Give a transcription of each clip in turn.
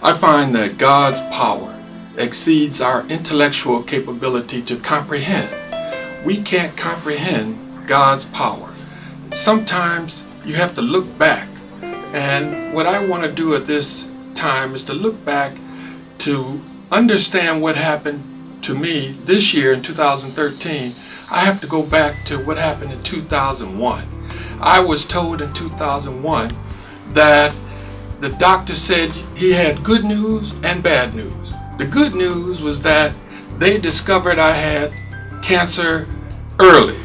I find that God's power exceeds our intellectual capability to comprehend. We can't comprehend God's power. Sometimes you have to look back. And what I want to do at this time is to look back to understand what happened to me this year in 2013. I have to go back to what happened in 2001. I was told in 2001 that the doctor said he had good news and bad news. The good news was that they discovered I had cancer early.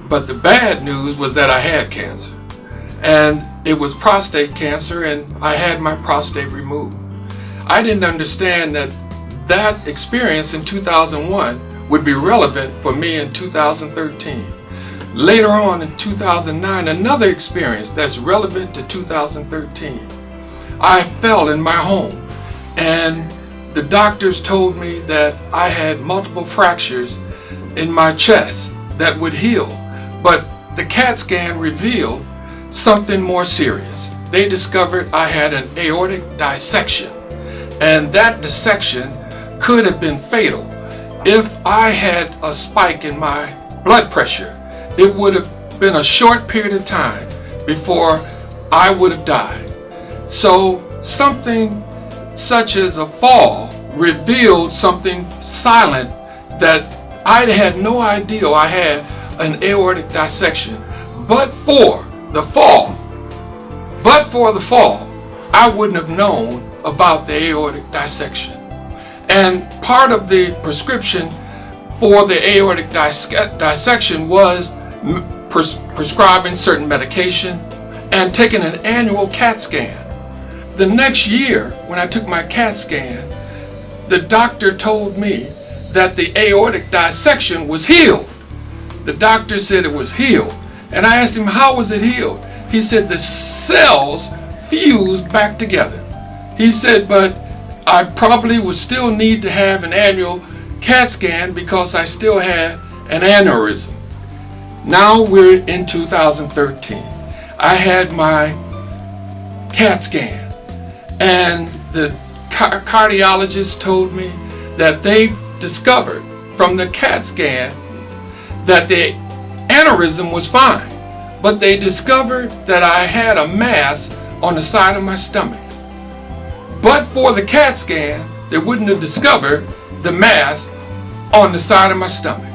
But the bad news was that I had cancer. And it was prostate cancer, and I had my prostate removed. I didn't understand that that experience in 2001 would be relevant for me in 2013. Later on in 2009, another experience that's relevant to 2013. I fell in my home, and the doctors told me that I had multiple fractures in my chest that would heal, but the CAT scan revealed something more serious. They discovered I had an aortic dissection, and that dissection could have been fatal. If I had a spike in my blood pressure, it would have been a short period of time before I would have died. So something such as a fall revealed something silent that I had no idea I had an aortic dissection. But for the fall, I wouldn't have known about the aortic dissection. And part of the prescription for the aortic dissection was prescribing certain medication and taking an annual CAT scan. The next year, when I took my CAT scan, the doctor told me that the aortic dissection was healed. The doctor said it was healed. And I asked him, how was it healed? He said the cells fused back together. He said, but I probably would still need to have an annual CAT scan because I still had an aneurysm. Now we're in 2013. I had my CAT scan, and the cardiologist told me that they discovered from the CAT scan that the aneurysm was fine, but they discovered that I had a mass on the side of my stomach. But for the CAT scan, they wouldn't have discovered the mass on the side of my stomach.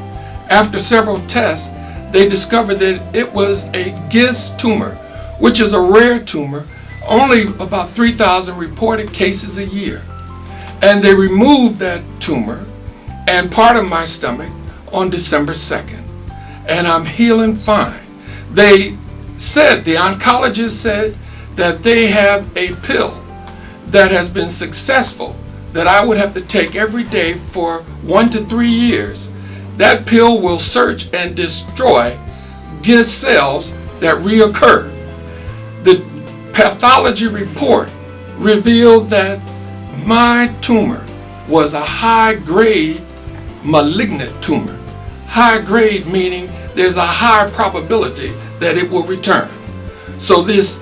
After several tests, they discovered that it was a GIST tumor, which is a rare tumor, only about 3,000 reported cases a year. And they removed that tumor and part of my stomach on December 2nd. And I'm healing fine. The oncologist said that they have a pill that has been successful that I would have to take every day for 1 to 3 years. That pill will search and destroy GIST cells that reoccur. The pathology report revealed that my tumor was a high-grade malignant tumor. High grade meaning there's a high probability that it will return. So this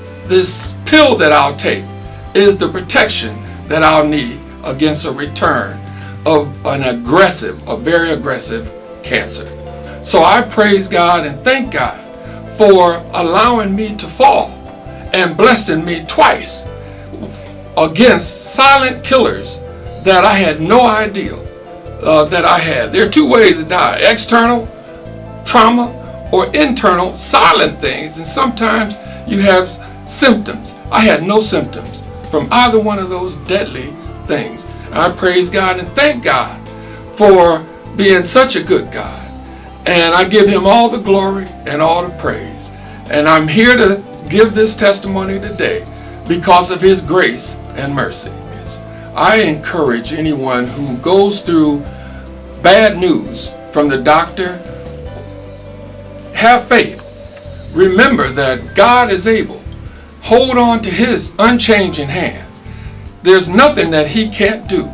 pill that I'll take is the protection that I'll need against a return of a very aggressive cancer. So I praise God and thank God for allowing me to fall and blessing me twice against silent killers that I had no idea that I had. There are two ways to die: external trauma or internal silent things. And sometimes you have symptoms. I had no symptoms from either one of those deadly things. I praise God and thank God for being such a good God. And I give him all the glory and all the praise. And I'm here to give this testimony today because of his grace and mercy. I encourage anyone who goes through bad news from the doctor, have faith. Remember that God is able. Hold on to his unchanging hand. There's nothing that he can't do.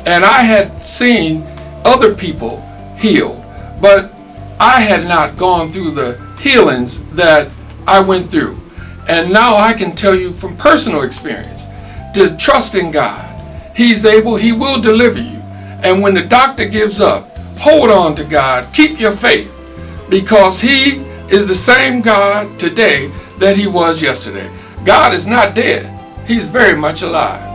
And I had seen other people healed, but I had not gone through the healings that I went through. And now I can tell you from personal experience, to trust in God. He's able, he will deliver you. And when the doctor gives up, hold on to God. Keep your faith, because he is the same God today that he was yesterday. God is not dead. He's very much alive.